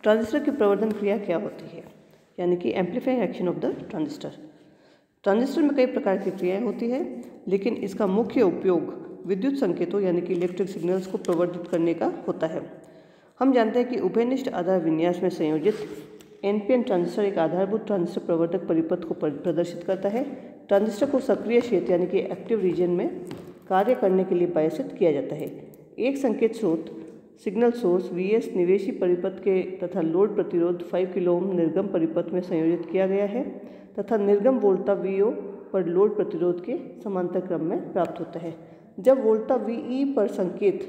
Transistor की प्रवर्धन क्रिया क्या होती है, यानी कि amplifying action of the transistor. Transistor में कई प्रकार की क्रियाएं होती है, लेकिन इसका मुख्य उपयोग विद्युत संकेतों यानी कि इलेक्ट्रिक सिग्नल्स को प्रवर्धित करने का होता है। हम जानते हैं कि उभयनिष्ठ आधार विन्यास में संयोजित एनपीएन ट्रांजिस्टर एक आधारभूत ट्रांजिस्टर प्रवर्धक परिपथ को प्रदर्शित करता है। ट्रांजिस्टर को सक्रिय क्षेत्र यानी कि एक्टिव रीजन में कार्य करने के लिए बायसित किया जाता है। एक संकेत स्रोत सिग्नल सोर्स Vs निवेशी परिपथ के तथा लोड प्रतिरोध 5 किलो ओम निर्गम परिपथ में संयोजित किया गया है तथा निर्गम वोल्टा Vo पर लोड प्रतिरोध के समांतर क्रम में प्राप्त होता है। जब वोल्टा Ve पर संकेत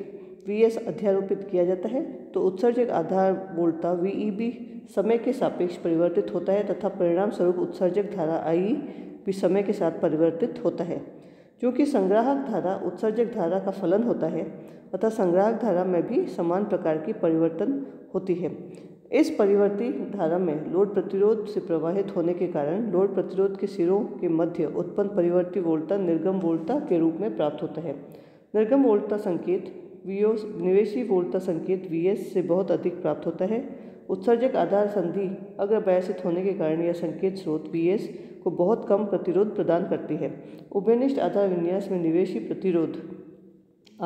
Vs अध्यारोपित किया जाता है तो उत्सर्जक आधार वोल्टा Veb समय के सापेक्ष परिवर्तित होता है तथा परिणाम स्वरूप उत्सर्जक धारा IE भी समय के साथ परिवर्तित होता है। क्योंकि संग्राहक धारा उत्सर्जक धारा का फलन होता है अतः संग्राहक धारा में भी समान प्रकार की परिवर्तन होती है। इस परिवर्ती धारा में लोड प्रतिरोध से प्रवाहित होने के कारण लोड प्रतिरोध के सिरों के मध्य उत्पन्न परिवर्ती वोल्टा निर्गम वोल्टा के रूप में प्राप्त होता है। निर्गम वोल्टा संकेत Vo निवेशी वोल्टा संकेत Vs से बहुत अधिक प्राप्त होता है। उत्सर्जक आधार संधि अग्रबायसित होने के कारण यह संकेत स्रोत Vs को बहुत कम प्रतिरोध प्रदान करती है। उभयनिष्ठ आधार विन्यास में निवेशी प्रतिरोध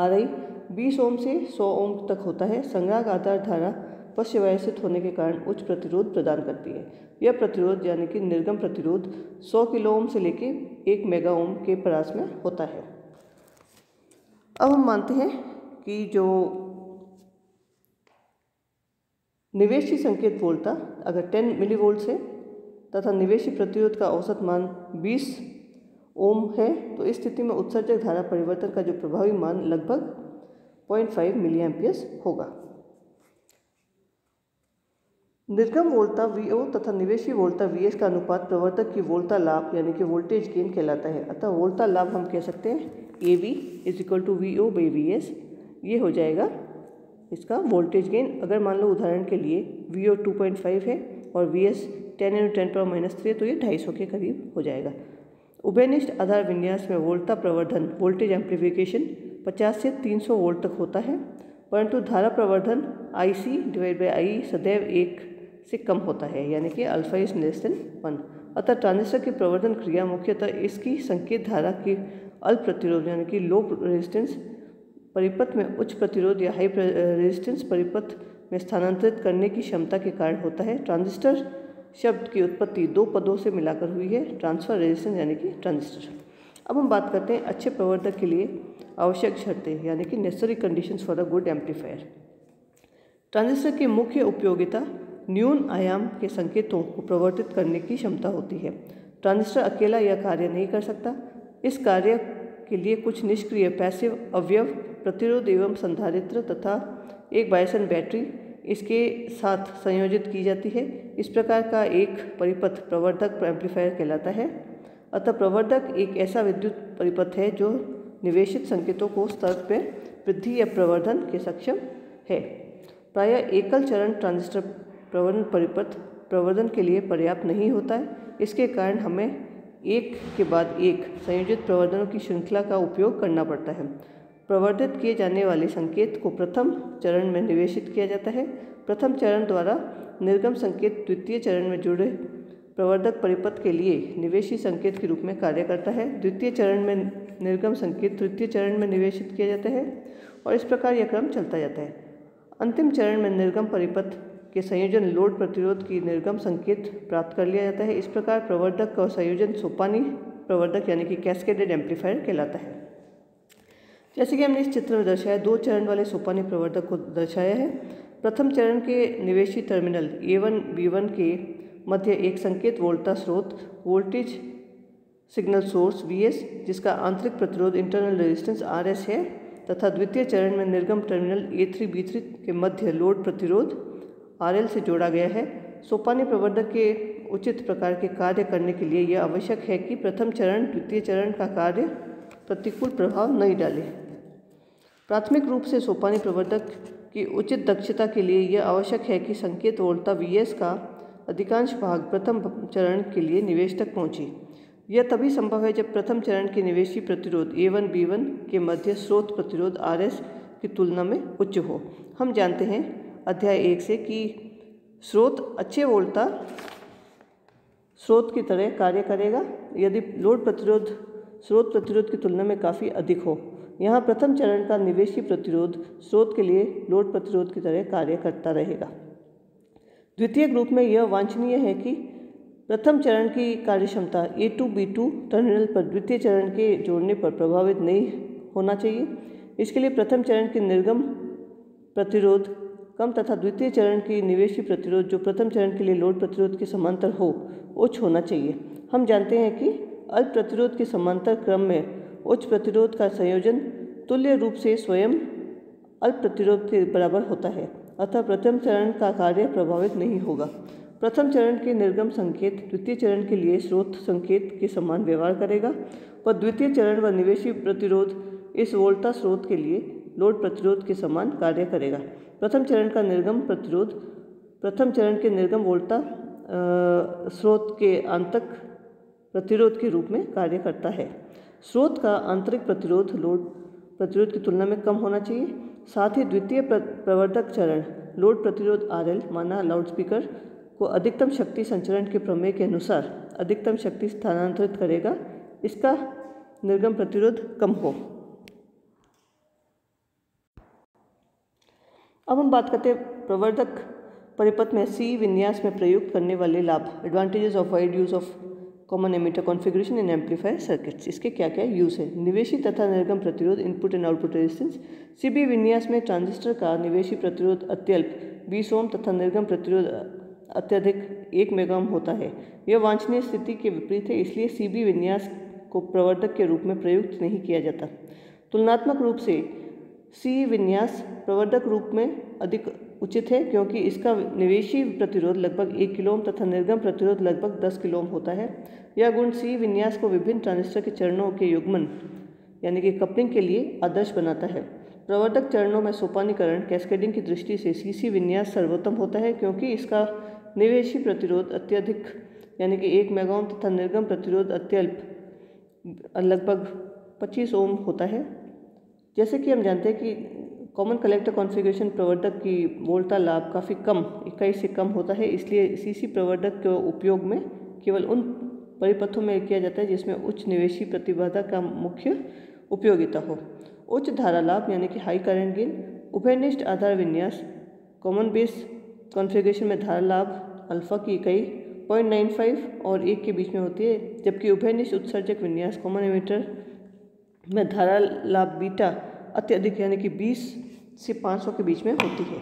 Ri 20 ओम से 100 ओम तक होता है। संग्राहक आधार धारा पश्चवायसित होने के कारण उच्च प्रतिरोध प्रदान करती है। यह प्रतिरोध यानी कि निर्गम प्रतिरोध 100 किलो ओम से लेकर 1 मेगा ओम के पास में होता है। अब हम मानते हैं कि जो निवेशी संकेत वोल्टा अगर 10 मिलीवोल्ट है तथा निवेशी प्रतिरोध का औसत मान 20 ओम है तो इस स्थिति में उत्सर्जक धारा परिवर्तन का जो प्रभावी मान लगभग 0.5 मिली एम्पियर्स होगा। निर्गम वोल्टा Vo तथा निवेशी वोल्टा Vs का अनुपात प्रवर्तक की वोल्टा लाभ यानी कि वोल्टेज गेन कहलाता है। अतः वोल्टा लाभ हम कह सकते हैं AV = Vo/Vs। ये हो जाएगा इसका वोल्टेज गेन। अगर मान लो उदाहरण के लिए Vo 2.5 है और Vs 10 × 10⁻³ है तो ये 250 के करीब हो जाएगा। उभयनिष्ठ आधार विन्यास में वोल्टा प्रवर्धन वोल्टेज एम्प्लीफिकेशन 50 से 300 वोल्ट तक होता है, परंतु धारा प्रवर्धन IC/IE सदैव 1 से कम होता है, यानी कि अल्फा इज लेस देन 1। अतः ट्रांजिस्टर की प्रवर्धन क्रिया मुख्यतः इसकी संकेत धारा की अल्प प्रतिरोध यानी कि लो रेजिस्टेंस परिपथ में उच्च प्रतिरोध या हाई रेजिस्टेंस परिपथ में स्थानांतरित करने की क्षमता के कारण होता है। ट्रांजिस्टर शब्द की उत्पत्ति 2 पदों से मिलाकर हुई है, ट्रांसफर रेजिस्टेंस यानी कि ट्रांजिस्टर। अब हम बात करते हैं अच्छे प्रवर्धक के लिए आवश्यक शर्तें यानी कि necessary conditions for a good amplifier. Transistor की मुख्य उपयोगिता न्यून आयाम के संकेतों को प्रवर्तित करने की क्षमता होती है। ट्रांजिस्टर अकेला यह कार्य नहीं कर सकता। इस कार्य के लिए कुछ निष्क्रिय पैसिव अवयव प्रतिरोध एवं संधारित्र तथा एक बायसन बैटरी इसके साथ संयोजित की जाती है। इस प्रकार का एक परिपथ प्रवर्धक एम्पलीफायर कहलाता है। अतः प्रवर्धक एक ऐसा विद्युत परिपथ है जो निवेशित संकेतों को स्तर पर वृद्धि या प्रवर्धन के सक्षम है। प्रायः एकल चरण ट्रांजिस्टर प्रवर्धन परिपथ प्रवर्धन के लिए पर्याप्त नहीं होता है। इसके कारण हमें एक के बाद एक संयोजित प्रवर्धनों की श्रृंखला का उपयोग करना पड़ता है। प्रवर्धित किए जाने वाले संकेत को प्रथम चरण में निवेशित किया जाता है। प्रथम चरण द्वारा निर्गम संकेत द्वितीय चरण में जुड़े प्रवर्धक परिपथ के लिए निवेशी संकेत के रूप में कार्य करता है। द्वितीय चरण में निर्गम संकेत तृतीय चरण में निवेशित किया जाता है और इस प्रकार यह क्रम चलता जाता है। अंतिम चरण में निर्गम परिपथ के संयोजन लोड प्रतिरोध की निर्गम संकेत प्राप्त कर लिया जाता है। इस प्रकार प्रवर्धक का संयोजन सोपानी प्रवर्धक यानी कि कैस्केडेड एम्पलीफायर कहलाता है। जैसे कि हमने इस चित्र में दर्शाया 2 चरण वाले सोपानी प्रवर्धक को दर्शाया है। प्रथम चरण के निवेशी टर्मिनल A1 B1 के मध्य एक संकेत वोल्टा स्रोत वोल्टेज सिग्नल सोर्स Vs जिसका आंतरिक प्रतिरोध इंटरनल रेजिस्टेंस Rs है तथा द्वितीय चरण में निर्गम टर्मिनल A3 B3 के मध्य लोड प्रतिरोध RL से जोड़ा गया है। सोपानी प्रवर्धक के उचित प्रकार के कार्य करने के लिए यह आवश्यक है कि प्रथम चरण द्वितीय चरण का कार्य प्रतिकूल प्रभाव नहीं डाले। प्राथमिक रूप से सोपानी प्रवर्धक की उचित दक्षता के लिए यह आवश्यक है कि संकेत वोल्टा Vs का अधिकांश भाग प्रथम चरण के लिए निवेश तक पहुँचे। यह तभी संभव है जब प्रथम चरण के निवेशी प्रतिरोध A1 B1 के मध्य स्रोत प्रतिरोध Rs की तुलना में उच्च हो। हम जानते हैं अध्याय 1 से कि स्रोत अच्छे वोल्टता स्रोत की तरह कार्य करेगा यदि लोड प्रतिरोध स्रोत प्रतिरोध की तुलना में काफ़ी अधिक हो। यहाँ प्रथम चरण का निवेशी प्रतिरोध स्रोत के लिए लोड प्रतिरोध की तरह कार्य करता रहेगा। द्वितीयक रूप में यह वांछनीय है कि प्रथम चरण की कार्यक्षमता A2 B2 टर्मिनल पर द्वितीय चरण के जोड़ने पर प्रभावित नहीं होना चाहिए। इसके लिए प्रथम चरण की निर्गम प्रतिरोध कम तथा द्वितीय चरण की निवेशी प्रतिरोध जो प्रथम चरण के लिए लोड प्रतिरोध के समांतर हो उच्च होना चाहिए। हम जानते हैं कि अल्प प्रतिरोध के समांतर क्रम में उच्च प्रतिरोध का संयोजन तुल्य रूप से स्वयं अल्प प्रतिरोध के बराबर होता है, अतः प्रथम चरण का कार्य प्रभावित नहीं होगा। प्रथम चरण के निर्गम संकेत द्वितीय चरण के लिए स्रोत संकेत के समान व्यवहार करेगा और द्वितीय चरण व निवेशी प्रतिरोध इस वोल्टा स्रोत के लिए लोड प्रतिरोध के समान कार्य करेगा। प्रथम चरण का निर्गम प्रतिरोध प्रथम चरण के निर्गम वोल्टा स्रोत के आंतरिक प्रतिरोध के रूप में कार्य करता है। स्रोत का आंतरिक प्रतिरोध लोड प्रतिरोध की तुलना में कम होना चाहिए। साथ ही द्वितीय प्रवर्धक चरण लोड प्रतिरोध RL माना लाउडस्पीकर को अधिकतम शक्ति संचरण के प्रमेय के अनुसार अधिकतम शक्ति स्थानांतरित करेगा, इसका निर्गम प्रतिरोध कम हो। अब हम बात करते हैं प्रवर्धक परिपथ में C विन्यास में प्रयुक्त करने वाले लाभ, advantages of wide use of common emitter configuration in amplifier circuits. इसके क्या क्या यूज़ है। निवेशी तथा निर्गम प्रतिरोध input and output resistance. CB विन्यास में ट्रांजिस्टर का निवेशी प्रतिरोध अत्यल्प 20 ओम तथा निर्गम प्रतिरोध अत्यधिक 1 मेगा ओम होता है। यह वांछनीय स्थिति के विपरीत है, इसलिए CB विन्यास को प्रवर्धक के रूप में प्रयुक्त नहीं किया जाता। तुलनात्मक रूप से C विन्यास प्रवर्धक रूप में अधिक उचित है क्योंकि इसका निवेशी प्रतिरोध लगभग 1 किलो ओम तथा निर्गम प्रतिरोध लगभग 10 किलो ओम होता है। यह गुण C विन्यास को विभिन्न ट्रांजिस्टर के चरणों के युग्मन यानी कि कपलिंग के लिए आदर्श बनाता है। प्रवर्धक चरणों में सोपानीकरण कैस्केडिंग की दृष्टि से CC विन्यास सर्वोत्तम होता है क्योंकि इसका निवेशी प्रतिरोध अत्यधिक यानी कि 1 मेगा ओम तथा निर्गम प्रतिरोध अत्यल्प लगभग 25 ओम होता है। जैसे कि हम जानते हैं कि कॉमन कलेक्टर कॉन्फ़िगरेशन प्रवर्धक की वोल्टा लाभ काफ़ी कम 21 से कम होता है, इसलिए CC प्रवर्धक के उपयोग में केवल उन परिपथों में किया जाता है जिसमें उच्च निवेशी प्रतिबाधा का मुख्य उपयोगिता हो। उच्च धारा लाभ यानी कि हाई करंट गेन। उभयनिष्ठ आधार विन्यास कॉमन बेस कॉन्फ़िगरेशन में धारा लाभ अल्फा की इकाई 0.95 और 1 के बीच में होती है, जबकि उभयनिष्ठ उत्सर्जक विन्यास कॉमन एमिटर में धारा लाभ बीटा अत्यधिक यानी कि 20 से 500 के बीच में होती है।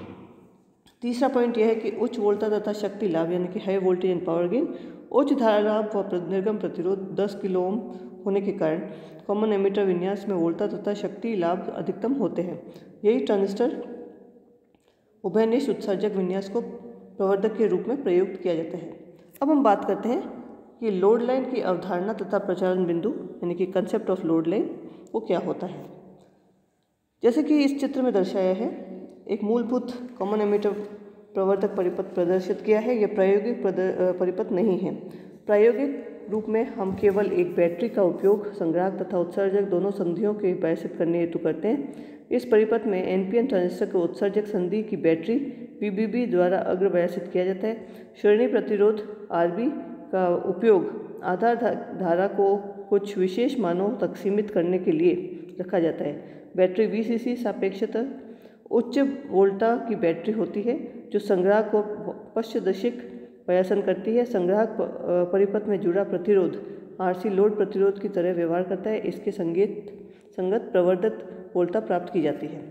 तीसरा पॉइंट यह है कि उच्च वोल्टा तथा शक्ति लाभ यानी कि high voltage and power gain. उच्च धारा लाभ व निर्गम प्रतिरोध 10 किलो ओम होने के कारण कॉमन एमिटर विन्यास में वोल्टा तथा शक्ति लाभ अधिकतम होते हैं। यही ट्रांजिस्टर उभयनिष्ठ उत्सर्जक विन्यास को प्रवर्धक के रूप में प्रयुक्त किया जाता है। अब हम बात करते हैं कि लोड लाइन की अवधारणा तथा प्रचालन बिंदु यानी कि कंसेप्ट ऑफ लोड लाइन वो क्या होता है। जैसे कि इस चित्र में दर्शाया है, एक मूलभूत कॉमन एमिटर प्रवर्धक परिपथ प्रदर्शित किया है। यह प्रायोगिक परिपथ नहीं है। प्रायोगिक रूप में हम केवल एक बैटरी का उपयोग संग्राहक तथा उत्सर्जक दोनों संधियों के व्यासित करने हेतु करते हैं। इस परिपथ में NPN ट्रांजिस्टर को उत्सर्जक संधि की बैटरी VBB द्वारा अग्रव्यासित किया जाता है। श्रेणी प्रतिरोध RB का उपयोग आधार धारा को कुछ विशेष मानों तक सीमित करने के लिए रखा जाता है। बैटरी VCC सापेक्षतः उच्च वोल्टा की बैटरी होती है जो संग्राहक को पश्चदशिक प्रयासन करती है। संग्राहक परिपथ में जुड़ा प्रतिरोध RC लोड प्रतिरोध की तरह व्यवहार करता है। इसके संगत प्रवर्धित वोल्टा प्राप्त की जाती है।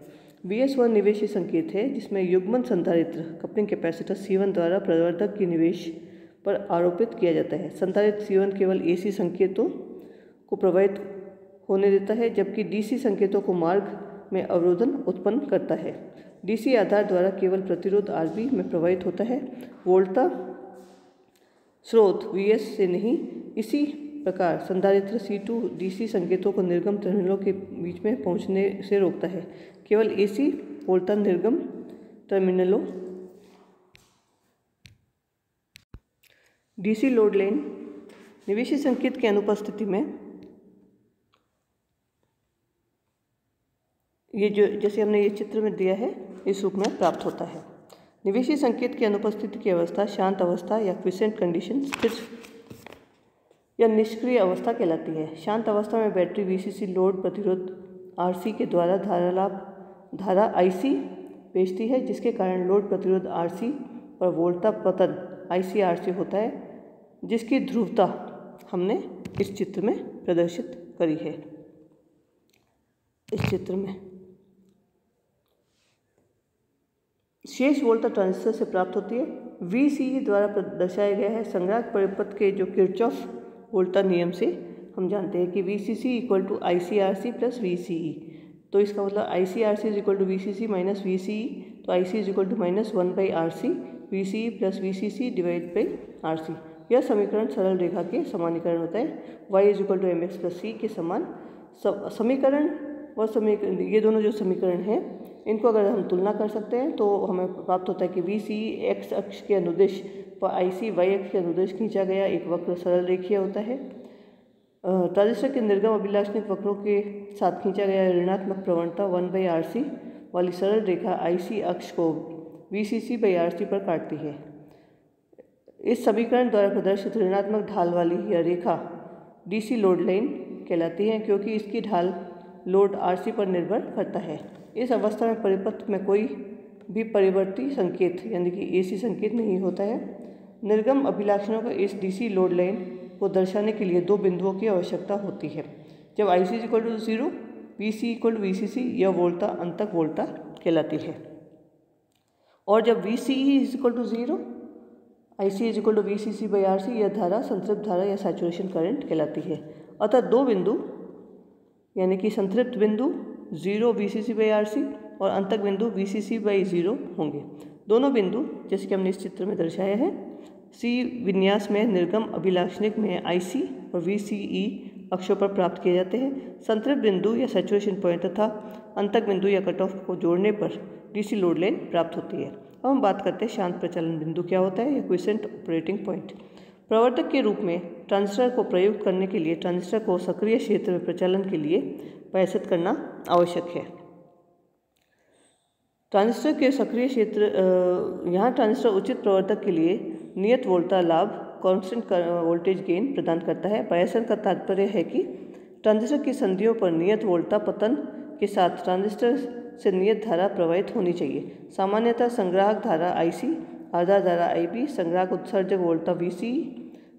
VS वह निवेशी संकेत है जिसमें युग्मन संधारित्र कपलिंग कैपेसिटर C1 द्वारा प्रवर्धक की निवेश पर आरोपित किया जाता है। संधारित्र C1 केवल AC संकेतों को प्रवाहित होने देता है जबकि DC संकेतों को मार्ग में अवरोधन उत्पन्न करता है। DC आधार द्वारा केवल प्रतिरोध RB में प्रवाहित होता है, वोल्टा स्रोत VS से नहीं। इसी प्रकार संधारित्र C2 DC संकेतों को निर्गम टर्मिनलों के बीच में पहुंचने से रोकता है। केवल AC वोल्टा निर्गम टर्मिनलों। DC लोड लाइन निवेशी संकेत की अनुपस्थिति में ये जो जैसे हमने ये चित्र में दिया है इस रूप में प्राप्त होता है। निवेशी संकेत की अनुपस्थिति की अवस्था शांत अवस्था या क्विसेंट कंडीशन, स्थिर या निष्क्रिय अवस्था कहलाती है। शांत अवस्था में बैटरी वीसीसी लोड प्रतिरोध आरसी के द्वारा धारा आईसी भेजती है, जिसके कारण लोड प्रतिरोध आरसी पर वोल्टा पतन आईसीआरसी होता है, जिसकी ध्रुवता हमने इस चित्र में प्रदर्शित करी है। इस चित्र में शेष वोल्टा ट्रांजिस्टर से प्राप्त होती है। वीसीई द्वारा दर्शाया गया है। संग्राहक परिपथ के जो किरचॉफ वोल्टा नियम से हम जानते हैं कि VCC equal to ICRC plus VCE. तो इसका मतलब ICRC is equal to VCC minus VCE, तो IC is equal to -1/RC VCE plus VCC divide by RC. यह समीकरण सरल रेखा के समानीकरण होता है। y is equal to mx plus C के समान समीकरण ये दोनों जो समीकरण हैं इनको अगर हम तुलना कर सकते हैं तो हमें प्राप्त होता है कि वीसीई एक्स अक्ष के अनुदिश व आईसी वाई अक्ष के अनुदिश खींचा गया एक वक्र सरल रेखीय होता है। ट्रांजिस्टर के निर्गम अभिलाक्षणिक वक्रों के साथ खींचा गया ऋणात्मक प्रवणता 1/RC वाली सरल रेखा आईसी अक्ष को VCC/RC पर काटती है। इस समीकरण द्वारा प्रदर्शित ऋणात्मक ढाल वाली यह रेखा डीसी लोड लाइन कहलाती है, क्योंकि इसकी ढाल लोड आरसी पर निर्भर करता है। इस अवस्था में परिपथ में कोई भी परिवर्ती संकेत यानी कि एसी संकेत नहीं होता है। निर्गम अभिलाक्षणों को इस डीसी लोड लाइन को दर्शाने के लिए दो बिंदुओं की आवश्यकता होती है। जब IC equal to 0, VC equal to VCC, यह वोल्टा अंतक वोल्टा कहलाती है। और जब VCE is equal to 0, IC is equal to VCC/RC, यह धारा संतृप्त धारा या सैचुरेशन करंट कहलाती है। अतः दो बिंदु यानी कि संतृप्त बिंदु 0 VCC/RC और अंतक बिंदु VCC/0 होंगे। दोनों बिंदु जैसे कि हमने इस चित्र में दर्शाया है, सी विन्यास में निर्गम अभिलाक्षणिक में आईसी और VCE अक्षों पर प्राप्त किए जाते हैं। संतृप्त बिंदु या सैचुरेशन पॉइंट तथा अंतक बिंदु या कट ऑफ को जोड़ने पर डीसी लोड लाइन प्राप्त होती है। अब हम बात करते हैं शांत प्रचालन बिंदु क्या होता है या क्विसेंट ऑपरेटिंग पॉइंट। प्रवर्तक के रूप में ट्रांजिस्टर को प्रयुक्त करने के लिए ट्रांजिस्टर को सक्रिय क्षेत्र में प्रचालन के लिए परिभाषित करना आवश्यक है। ट्रांजिस्टर के सक्रिय क्षेत्र यहाँ ट्रांजिस्टर उचित प्रवर्तक के लिए नियत वोल्टा लाभ कांस्टेंट वोल्टेज गेन प्रदान करता है। बायसन का तात्पर्य है कि ट्रांजिस्टर की संधियों पर नियत वोल्टा पतन के साथ ट्रांजिस्टर से नियत धारा प्रवाहित होनी चाहिए। सामान्यतः संग्राहक धारा आईसी, आधार धारा आईबी, संग्राहक उत्सर्जक वोल्टा वीसी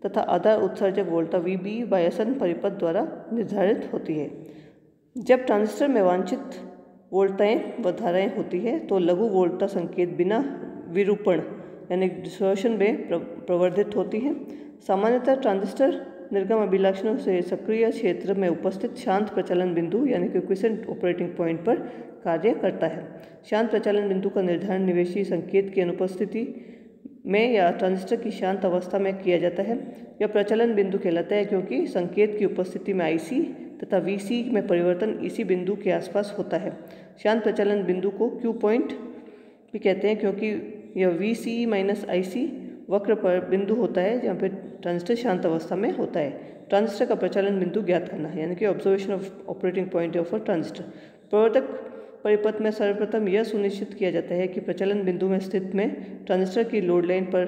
तथा आधार उत्सर्जक वोल्टा वीबी बायसन परिपथ द्वारा निर्धारित होती है। जब ट्रांजिस्टर में वांछित वोल्टाएं व धाराएं होती है तो लघु वोल्टा संकेत बिना विरूपण यानी डिस्टॉर्शन में प्रवर्धित होती है। सामान्यतः ट्रांजिस्टर निर्गम अभिलाक्षणों से सक्रिय क्षेत्र में उपस्थित शांत प्रचालन बिंदु यानी कि क्विसेंट ऑपरेटिंग पॉइंट पर कार्य करता है। शांत प्रचालन बिंदु का निर्धारण निवेशी संकेत की अनुपस्थिति में या ट्रांजिस्टर की शांत अवस्था में किया जाता है। यह प्रचालन बिंदु कहलाता है क्योंकि संकेत की उपस्थिति में आईसी तथा वीसी में परिवर्तन इसी बिंदु के आसपास होता है। शांत प्रचालन बिंदु को क्यू पॉइंट भी कहते हैं क्योंकि यह वीसी माइनस आईसी वक्र पर बिंदु होता है जहाँ पे ट्रांजिस्टर शांत अवस्था में होता है। ट्रांजिस्टर का प्रचालन बिंदु ज्ञात करना है यानी कि observation of operating point of a transistor. प्रवर्तक परिपथ में सर्वप्रथम यह सुनिश्चित किया जाता है कि प्रचालन बिंदु में स्थित में ट्रांजिस्टर की लोड लाइन पर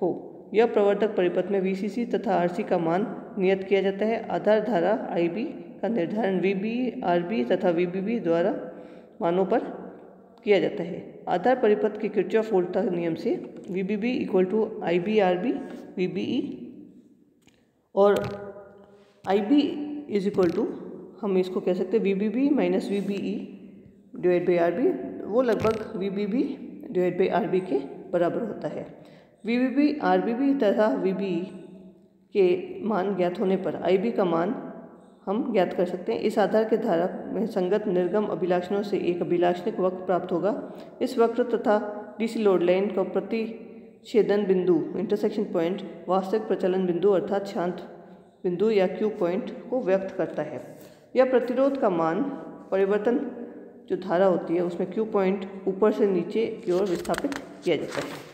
हो। यह प्रवर्तक परिपथ में VCC तथा RC का मान नियत किया जाता है। आधार धारा IB का निर्धारण VB, RB तथा VBB द्वारा मानों पर किया जाता है। आधार परिपथ के किरचॉफ वोल्टा नियम से VBB equal to IB RB VBE और IB इज इक्वल टू हम इसको कह सकते हैं VBB minus VBE divide by RB, वो लगभग VBB डिवाइड बाई RB के बराबर होता है। VBB RBB तथा VBE के मान ज्ञात होने पर IB का मान हम ज्ञात कर सकते हैं। इस आधार के धारा में संगत निर्गम अभिलाक्षणों से एक अभिलाक्षणिक वक्र प्राप्त होगा। इस वक्र तथा डीसी लोड लाइन का प्रतिच्छेदन बिंदु इंटरसेक्शन पॉइंट वास्तविक प्रचलन बिंदु अर्थात शांत बिंदु या क्यू पॉइंट को व्यक्त करता है। यह प्रतिरोध का मान परिवर्तन जो धारा होती है उसमें क्यू पॉइंट ऊपर से नीचे की ओर विस्थापित किया जाता है।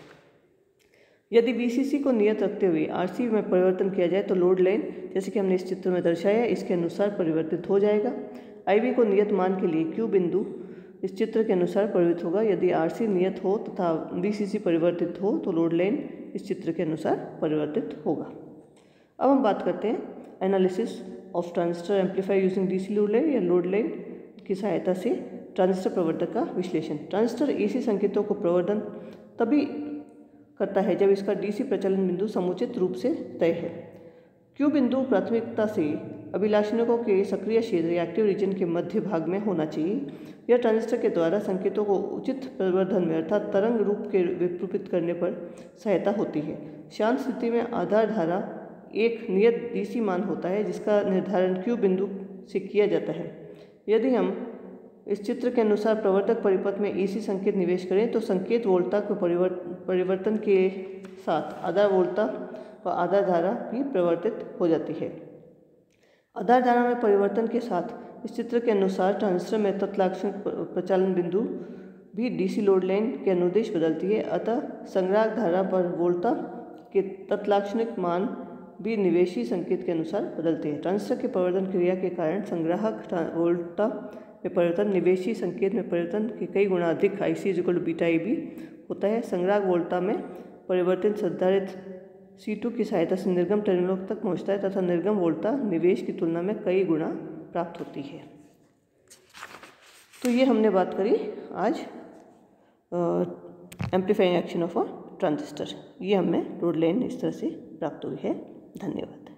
यदि VCC को नियत रखते हुए RC में परिवर्तन किया जाए तो लोड लाइन जैसे कि हमने इस चित्र में दर्शाया इसके अनुसार परिवर्तित हो जाएगा। IB को नियत मान के लिए क्यू बिंदु इस चित्र के अनुसार परिवर्तित होगा। यदि RC नियत हो तथा VCC परिवर्तित हो तो लोड लाइन इस चित्र के अनुसार परिवर्तित होगा। अब हम बात करते हैं analysis of transistor amplifier using DC load line या लोड लाइन की सहायता से ट्रांजिस्टर प्रवर्धक का विश्लेषण। ट्रांजिस्टर AC संकेतों को प्रवर्धन तभी करता है जब इसका DC प्रचलन बिंदु समुचित रूप से तय है। Q बिंदु प्राथमिकता से अभिलाषणिकों के सक्रिय क्षेत्र या एक्टिव रीजन के मध्य भाग में होना चाहिए। यह ट्रांजिस्टर के द्वारा संकेतों को उचित प्रवर्धन में अर्थात तरंग रूप के विरूपित करने पर सहायता होती है। शांत स्थिति में आधार धारा एक नियत DC मान होता है जिसका निर्धारण Q बिंदु से किया जाता है। यदि हम इस चित्र के अनुसार प्रवर्धक परिपथ में AC संकेत निवेश करें तो संकेत वोल्टता के परिवर्तन के साथ आधार वोल्टता व आधार धारा भी परिवर्तित हो जाती है। आधार धारा में परिवर्तन के साथ इस चित्र के अनुसार ट्रांजिस्टर में तत्लाक्षणिक प्रचालन बिंदु भी DC लोड लाइन के अनुदेश बदलती है। अतः संग्राहक धारा पर वोल्टता के तत्लाक्षणिक मान भी निवेशी संकेत के अनुसार बदलते हैं। ट्रांजिस्टर के परिवर्तन क्रिया के कारण संग्राहक वोल्टता में परिवर्तन निवेशी संकेत में परिवर्तन के कई गुना अधिक IC=βAB होता है। संग्राहक वोल्टता में परिवर्तन संधारित्र C2 की सहायता से निर्गम टर्मिनलों तक पहुंचता है तथा निर्गम वोल्टता निवेश की तुलना में कई गुना प्राप्त होती है। तो ये हमने बात करी आज amplifying action of a transistor. ये हमें लोड लाइन इस तरह से प्राप्त हुई है। धन्यवाद।